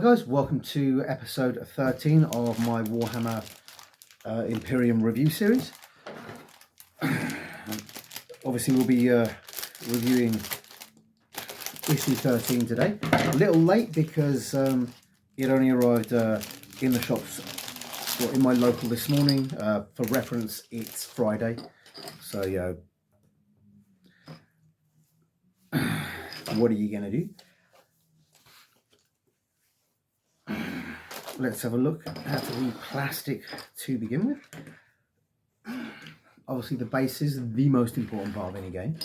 Hi guys, welcome to episode 13 of my Warhammer Imperium review series. Obviously we'll be reviewing issue 13 today. A little late because it only arrived in the shops, or in my local this morning. For reference, it's Friday, so what are you going to do? Let's have a look at the plastic to begin with. Obviously the base is the most important part of any game.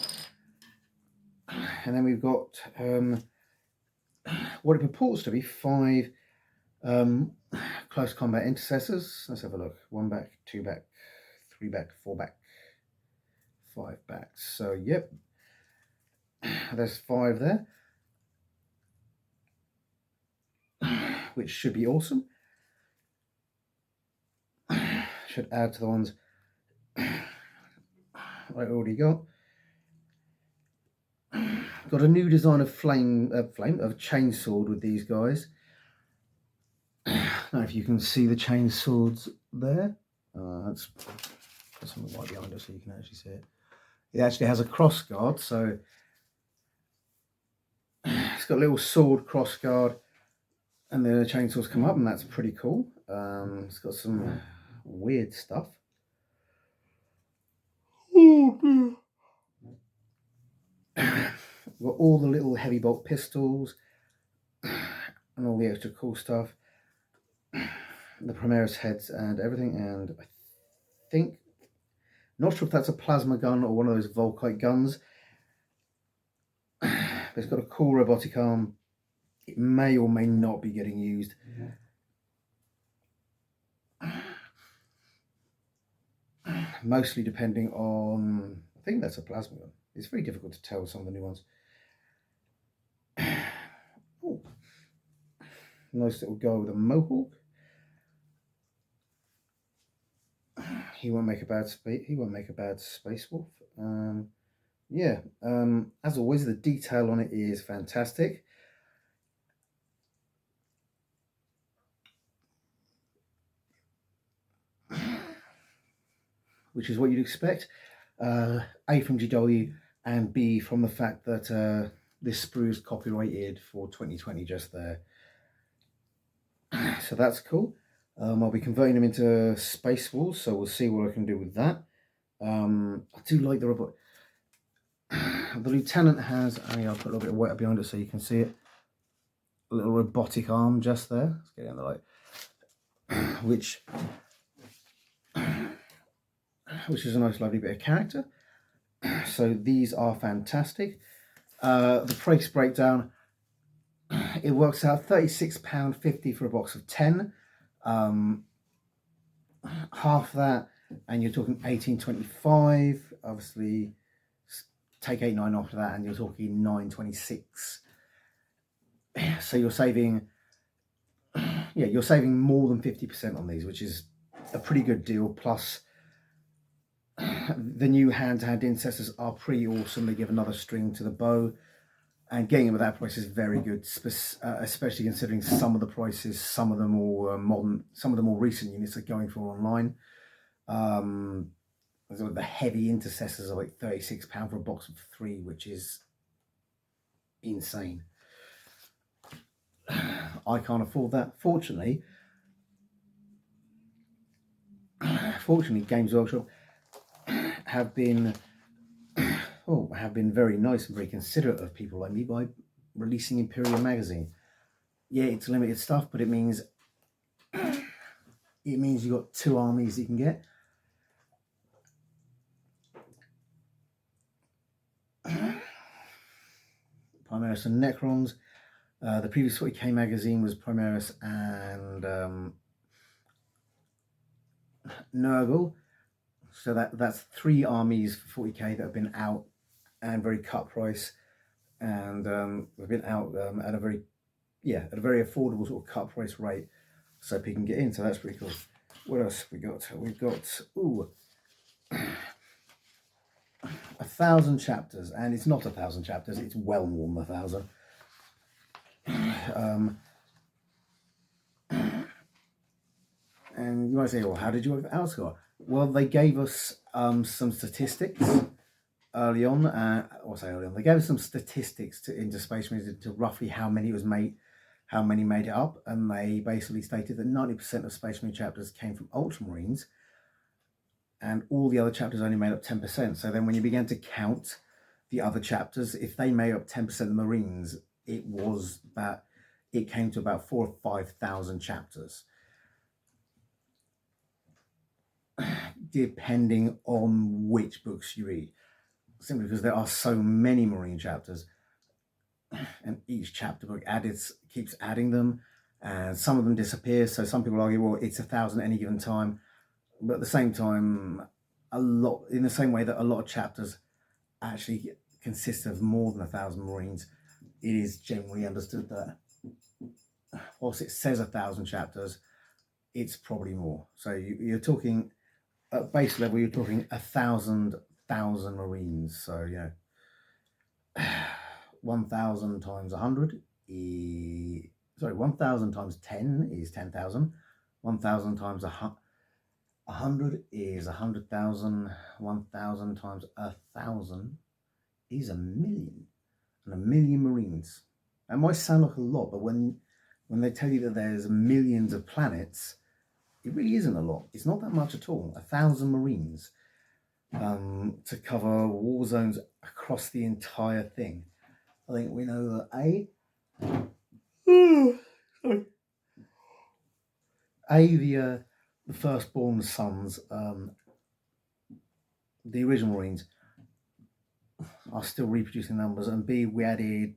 And then we've got what it purports to be 5 close combat intercessors. Let's have a look. 1 back, 2 back, 3 back, 4 back, 5 back. So yep, there's 5 there, which should be awesome. Should add to the ones I already got. Got a new design of chainsword with these guys. I don't know if you can see the chainswords there. That's something right behind us so you can actually see it. It actually has a cross guard, so it's got a little sword cross guard, and the chainsaws come up, and that's pretty cool. It's got some weird stuff. Got all the little heavy bolt pistols and all the extra cool stuff. The Primaris heads and everything, and I think, not sure if that's a plasma gun or one of those Volkite guns. But it's got a cool robotic arm. It may or may not be getting used. Mostly depending on, I think that's a plasma gun. It's very difficult to tell with some of the new ones. Ooh. Nice little guy with a mohawk. He won't make a bad space wolf. As always, the detail on it is fantastic. Which is what you'd expect. A from GW and B from the fact that this sprue is copyrighted for 2020 just there. So that's cool. I'll be converting them into space wolves, so we'll see what I can do with that. I do like the robot. The lieutenant has, I'll put a little bit of weight up behind it so you can see it. A little robotic arm just there. Let's get it in the light. Which is a nice lovely bit of character. So these are fantastic. The price breakdown, it works out £36.50 for a box of 10. Half that, and you're talking £18.25. Obviously take £8.9 off of that and you're talking £9.26. So you're saving more than 50% on these, which is a pretty good deal. Plus the new hand-to-hand intercessors are pretty awesome. They give another string to the bow, and getting them at that price is very good, especially considering some of the prices, some of the more modern, some of the more recent units are going for online. The heavy intercessors are like £36 for a box of 3, which is insane. I can't afford that. Fortunately, Games Workshop have been very nice and very considerate of people like me by releasing Imperium magazine. Yeah, it's limited stuff, but it means you got 2 armies you can get. Primaris and Necrons. The previous 40k magazine was Primaris and Nurgle. So that's 3 armies for 40k that have been out and very cut price, and have been out at a very affordable sort of cut price rate, so people can get in. So that's pretty cool. What else have we got? We've got 1,000 chapters, and it's not 1,000 chapters. It's well more than 1,000. And you might say, well, how did you work that out, Scott? Well, they gave us some statistics early on, they gave us some statistics into Space Marines to roughly how many made it up, and they basically stated that 90% of Space Marine chapters came from Ultramarines, and all the other chapters only made up 10%. So then when you began to count the other chapters, if they made up 10% of the Marines, it came to about 4,000 or 5,000 chapters, depending on which books you read. Simply because there are so many Marine chapters, and each chapter book keeps adding them, and some of them disappear. So some people argue, well, it's 1,000 at any given time, but at the same time, in the same way that a lot of chapters actually consist of more than 1,000 Marines, it is generally understood that whilst it says 1,000 chapters, it's probably more. So you're talking at base level, you're talking 1,000 Marines. So 1,000 times 100 is 1,000 times 10 is 10,000. 1,000 times 100 is 100,000. 1,000 times 1,000 is 1,000,000, and 1,000,000 Marines. That might sound like a lot, but when they tell you that there's millions of planets, it really isn't a lot. It's not that much at all. 1,000 Marines to cover war zones across the entire thing. I think we know that the firstborn sons, the original Marines, are still reproducing numbers, and B, we added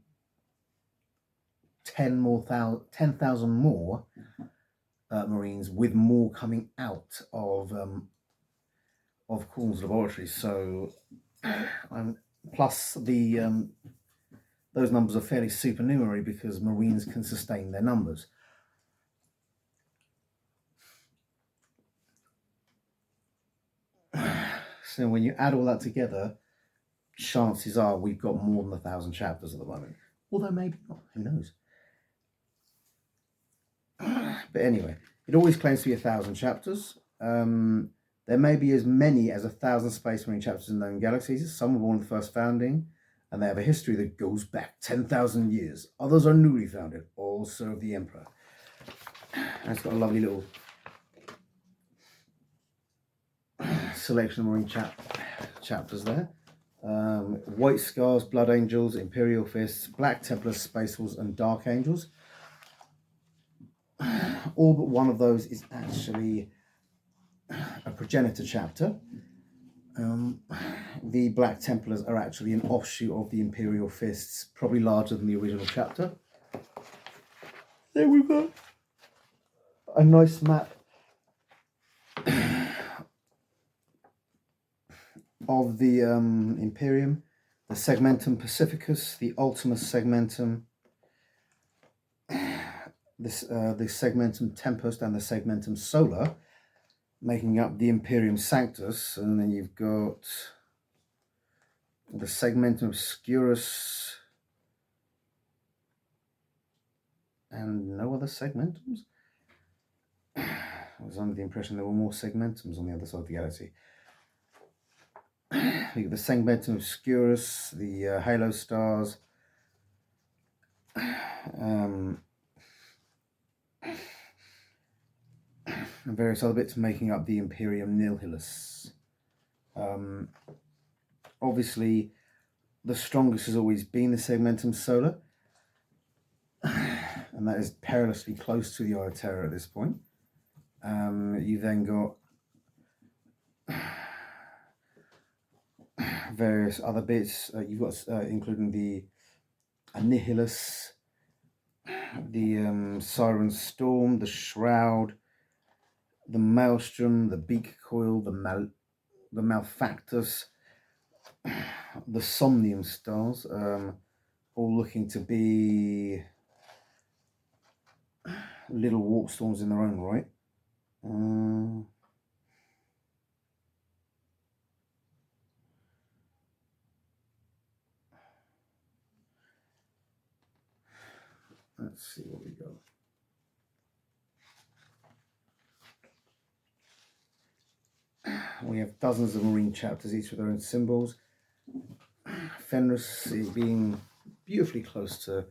10,000 more Marines, with more coming out of Cornwall's laboratories. So, plus those numbers are fairly supernumerary because Marines can sustain their numbers. So when you add all that together, chances are we've got more than 1,000 chapters at the moment. Although maybe not, who knows? But anyway, it always claims to be 1,000 chapters. There may be as many as 1,000 Space Marine chapters in known galaxies. Some were born in the first founding, and they have a history that goes back 10,000 years. Others are newly founded, all serve the Emperor. And it's got a lovely little selection of Marine chapters there. White Scars, Blood Angels, Imperial Fists, Black Templars, Space Wolves, and Dark Angels. All but one of those is actually a progenitor chapter. The Black Templars are actually an offshoot of the Imperial Fists, probably larger than the original chapter. There we've got a nice map of the Imperium, the Segmentum Pacificus, the Ultimus Segmentum, the Segmentum Tempest, and the Segmentum Solar, making up the Imperium Sanctus. And then you've got the Segmentum Obscurus and no other Segmentums. I was under the impression there were more Segmentums on the other side of the galaxy. You got the Segmentum Obscurus, the Halo Stars, and various other bits making up the Imperium Nihilus. Obviously, the strongest has always been the Segmentum Solar, and that is perilously close to the Eye of Terror at this point. You then got various other bits. You've got including the Annihilus, the Siren Storm, the Shroud, the Maelstrom, the Beak Coil, the Malfactus, the Somnium Stars, all looking to be little warp storms in their own right. Let's see what we got. We have dozens of marine chapters, each with their own symbols. Fenris is being beautifully close to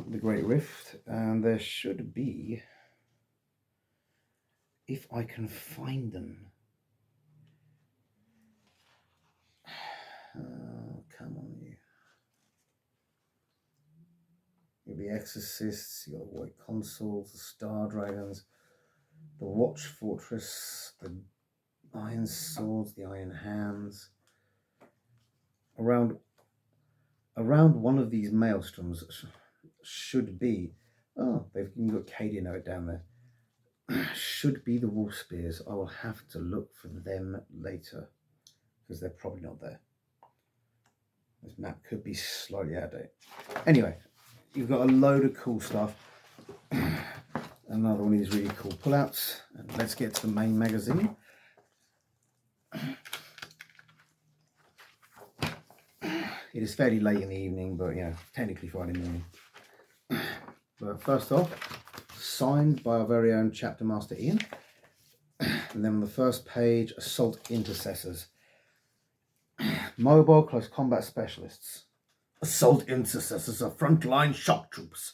the Great Rift, and there should be, if I can find them. Come on, you. You've got the Exorcists, you've got the White Consuls, the Star Dragons, the Watch Fortress, the Iron Swords, the Iron Hands. Around one of these maelstroms should be, they've got Cadia note down there, should be the Wolf Spears. I will have to look for them later, because they're probably not there. This map could be slightly out of date. Anyway, you've got a load of cool stuff. Another one of these really cool pullouts. And let's get to the main magazine. It is fairly late in the evening, but technically Friday morning. But first off, signed by our very own chapter master Ian. And then on the first page, Assault Intercessors. Mobile close combat specialists. Assault Intercessors are frontline shock troops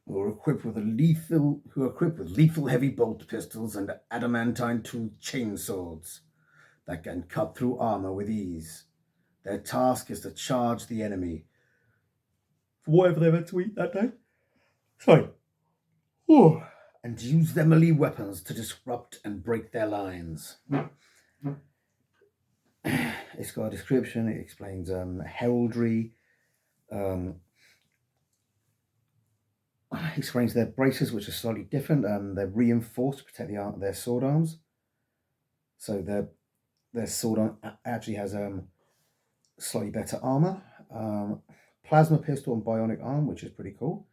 who are equipped with lethal heavy bolt pistols and adamantine tooled chainswords that can cut through armor with ease. Their task is to charge the enemy for whatever they meant to eat that day. Sorry. And use their melee weapons to disrupt and break their lines. It's got a description. It explains heraldry. Explains their braces, which are slightly different. They're reinforced to protect their sword arms. So their sword arm actually has slightly better armor. Plasma pistol and bionic arm, which is pretty cool.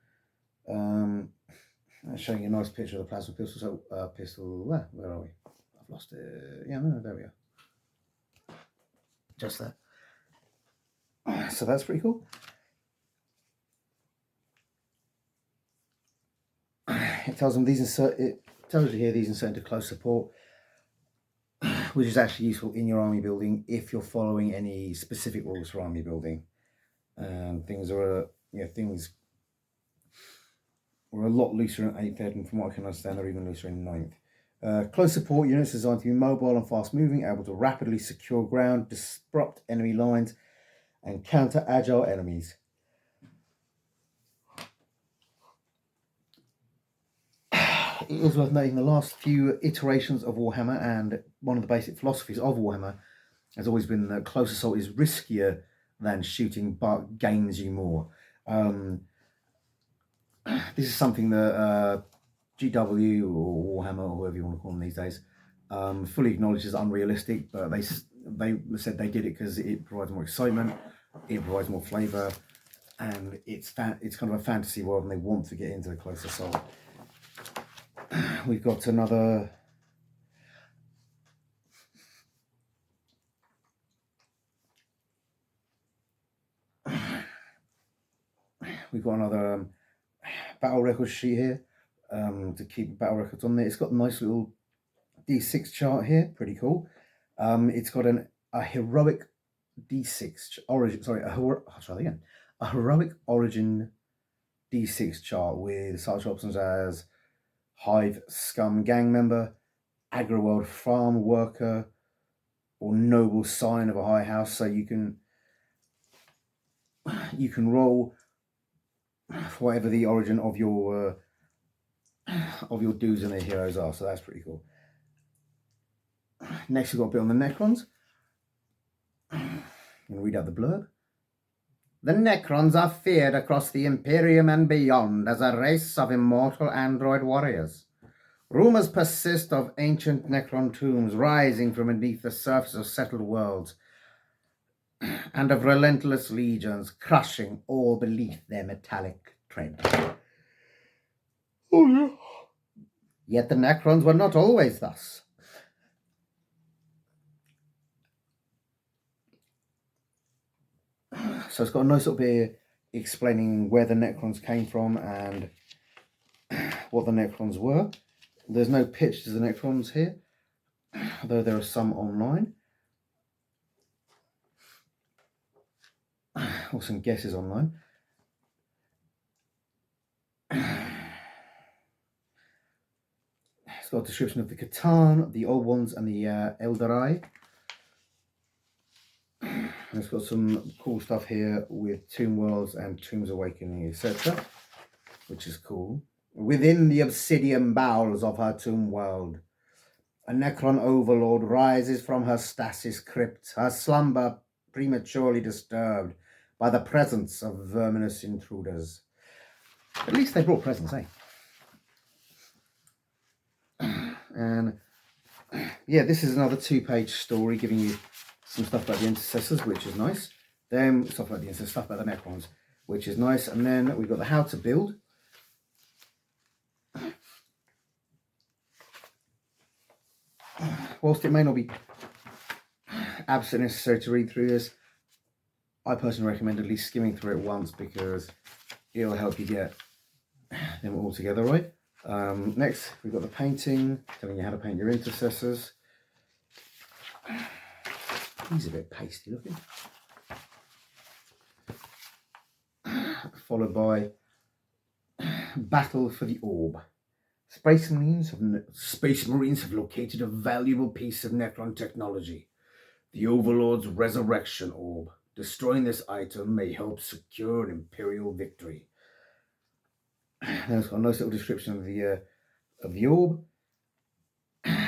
Showing you a nice picture of the plasma pistol. So pistol, where are we? I've lost it. Yeah, no, there we are. Just there. So that's pretty cool. It tells them it tells you here these insert into close support, which is actually useful in your army building if you're following any specific rules for army building. And things are a lot looser in 8th ed, and from what I can understand, they're even looser in 9th. Close support units designed to be mobile and fast moving, able to rapidly secure ground, disrupt enemy lines, and counter agile enemies. It is worth noting the last few iterations of Warhammer, and one of the basic philosophies of Warhammer has always been that close assault is riskier than shooting but gains you more. This is something that GW or Warhammer, or whatever you want to call them these days, fully acknowledges unrealistic, but they said they did it because it provides more excitement, it provides more flavour, and it's kind of a fantasy world, and they want to get into the close assault. We've got another battle record sheet here to keep battle records on there. It's got a nice little D6 chart here, pretty cool. It's got a heroic D6 origin. Sorry, I'll try that again. A heroic origin D6 chart with such options as Hive Scum Gang Member, Agriworld Farm Worker, or Noble Sign of a High House. So you can roll for whatever the origin of your dudes and their heroes are. So that's pretty cool. Next, we've got a bit on the Necrons. I'm going to read out the blurb. The Necrons are feared across the Imperium and beyond as a race of immortal android warriors. Rumors persist of ancient Necron tombs rising from beneath the surface of settled worlds, and of relentless legions crushing all beneath their metallic tread. Oh, yeah. Yet the Necrons were not always thus. So it's got a nice little bit explaining where the Necrons came from and what the Necrons were. There's no pictures of the Necrons here. although there are some online, or some guesses online. It's got a description of the Catan, the Old Ones, and the Eldarai. And it's got some cool stuff here with Tomb Worlds and Tombs Awakening, etc., which is cool. Within the obsidian bowels of her tomb world, a Necron overlord rises from her stasis crypt, her slumber prematurely disturbed by the presence of verminous intruders. At least they brought presents, eh? And yeah, this is another 2-page story giving you some stuff about the Intercessors, which is nice. Then stuff about the Intercessors, stuff about the Necrons, which is nice. And then we've got the how to build. Whilst it may not be absolutely necessary to read through this, I personally recommend at least skimming through it once, because it'll help you get them all together right. Next, we've got the painting, telling you how to paint your Intercessors. He's a bit pasty looking. Followed by Battle for the Orb. Space Marines have located a valuable piece of Necron technology, the Overlord's Resurrection Orb. Destroying this item may help secure an Imperial victory. There's got a nice little description of the orb,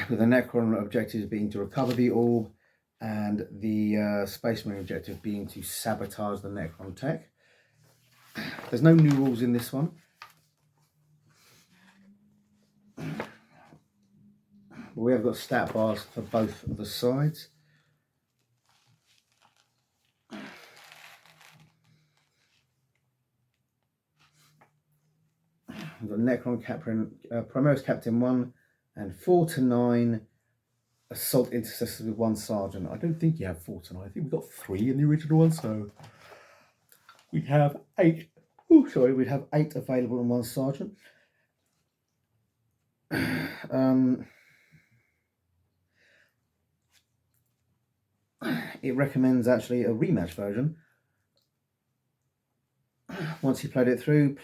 with the Necron objectives being to recover the orb, and the Space Marine objective being to sabotage the Necron tech. There's no new rules in this one. We have got stat bars for both of the sides. We've got Necron Captain, Primaris Captain 1, and 4 to 9 Assault Intercessors with 1 Sergeant. I don't think you have 4 to 9. I think we've got 3 in the original one, so we have 8. Oh, sorry, we'd have 8 available and 1 Sergeant. It recommends actually a rematch version. Once you've played it through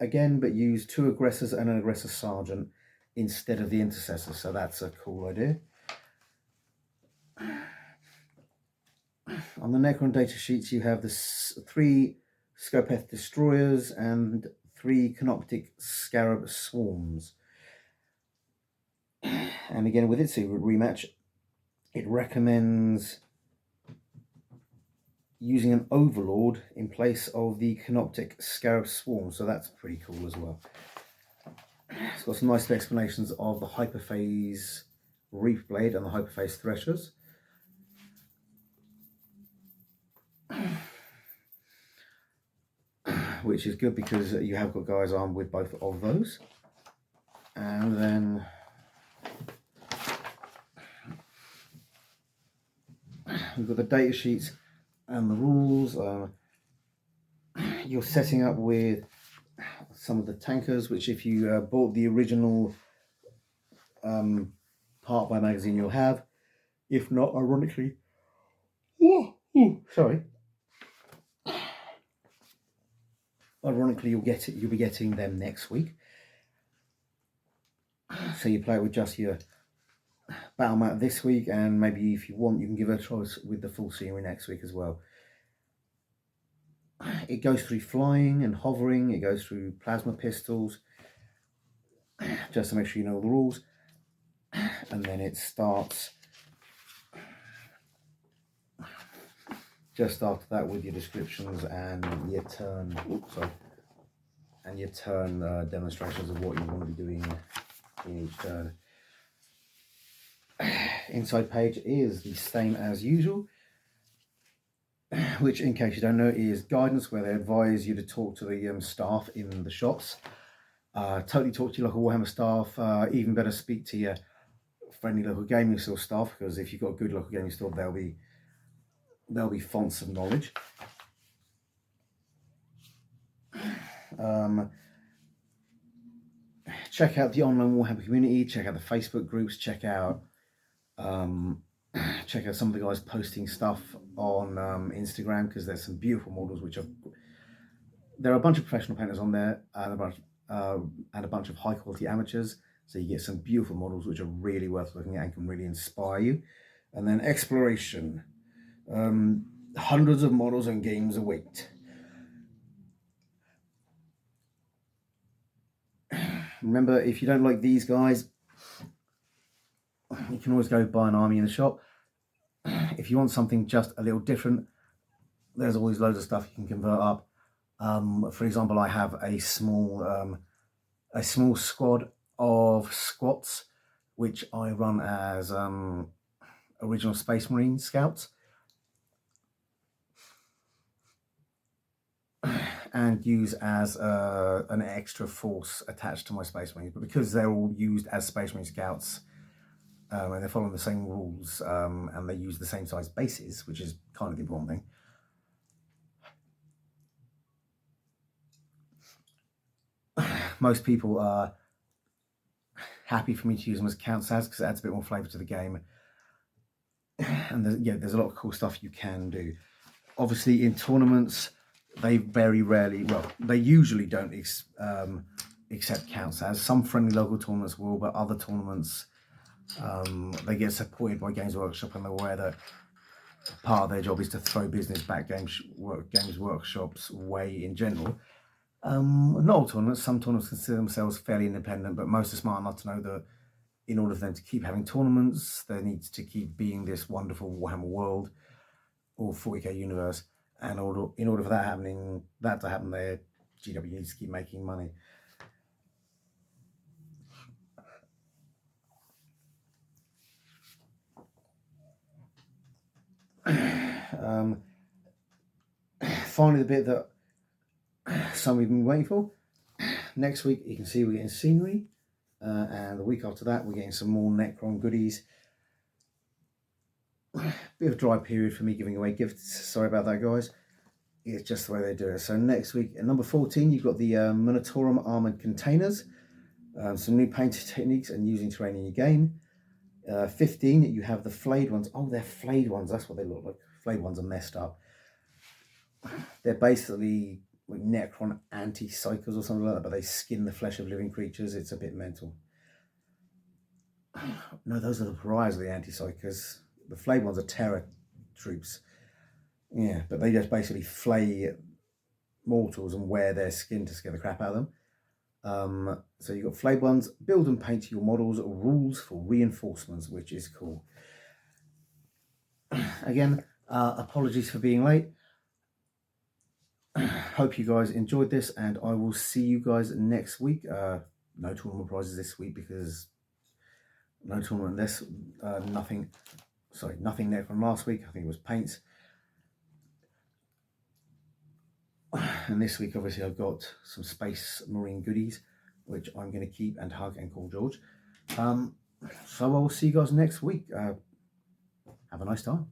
again, but use 2 aggressors and an aggressor sergeant instead of the intercessor. So that's a cool idea. On the Necron data sheets, you have the 3 Scopeth destroyers and 3 Canoptic Scarab swarms. And again, with its rematch, it recommends using an Overlord in place of the Canoptic Scarab Swarm, so that's pretty cool as well. It's got some nice explanations of the Hyperphase Reef Blade and the Hyperphase Threshers. Which is good because you have got guys armed with both of those. And then we've got the data sheets and the rules. You're setting up with some of the tankers, which if you bought the original part by magazine, you'll have. If not, ironically, ironically, you'll be getting them next week. So you play it with just your battle map this week, and maybe if you want, you can give it a try with the full scenery next week as well. It goes through flying and hovering, it goes through plasma pistols, just to make sure you know all the rules. And then it starts just after that with your descriptions and your turn, demonstrations of what you want to be doing in each turn. Inside page is the same as usual, which, in case you don't know, is guidance where they advise you to talk to the staff in the shops. Totally talk to your local Warhammer staff. Even better, speak to your friendly local gaming store staff, because if you've got a good local gaming store, they'll be fonts of knowledge. Check out the online Warhammer community. Check out the Facebook groups. Check out Check out some of the guys posting stuff on Instagram, because there's some beautiful models which are. There are a bunch of professional painters on there, and a bunch of high quality amateurs. So you get some beautiful models which are really worth looking at and can really inspire you. And then exploration. Hundreds of models and games await. Remember, if you don't like these guys, you can always go buy an army in the shop. If you want something just a little different, there's always loads of stuff you can convert up. For example, I have a small squad of squats, which I run as original Space Marine scouts, and use as an extra force attached to my Space Marines. But because they're all used as Space Marine scouts, and they're following the same rules, and they use the same size bases, which is kind of the important thing. Most people are happy for me to use them as count SAS because it adds a bit more flavour to the game. And there's a lot of cool stuff you can do. Obviously, in tournaments, they very rarely, well, they usually don't accept count SAS. Some friendly local tournaments will, but other tournaments, they get supported by Games Workshop, and they're aware that part of their job is to throw business back Games Workshop's way in general. Not all tournaments. Some tournaments consider themselves fairly independent, but most are smart enough to know that in order for them to keep having tournaments, there needs to keep being this wonderful Warhammer world or 40k universe. And in order for that to happen, their GW needs to keep making money. Finally, the bit that some of you have been waiting for. Next week, you can see we're getting scenery, and the week after that, we're getting some more Necron goodies. Bit of a dry period for me giving away gifts. Sorry about that, guys. It's just the way they do it. So next week, at number 14, you've got the Monotorum armored containers, some new painting techniques and using terrain in your game. 15, you have the flayed ones. Oh, they're flayed ones. That's what they look like. Flayed ones are messed up. They're basically like Necron anti-psychers or something like that, but they skin the flesh of living creatures. It's a bit mental. No, those are the pariahs of the anti-psychers. The flayed ones are terror troops. Yeah, but they just basically flay mortals and wear their skin to scare the crap out of them. So you've got flayed ones. Build and paint your models. Rules for reinforcements, which is cool. Again, apologies for being late. Hope you guys enjoyed this, and I will see you guys next week. No tournament prizes this week because no tournament this. Nothing Necron last week. I think it was paints. And this week, obviously, I've got some Space Marine goodies, which I'm going to keep and hug and call George. So I will see you guys next week. Have a nice time.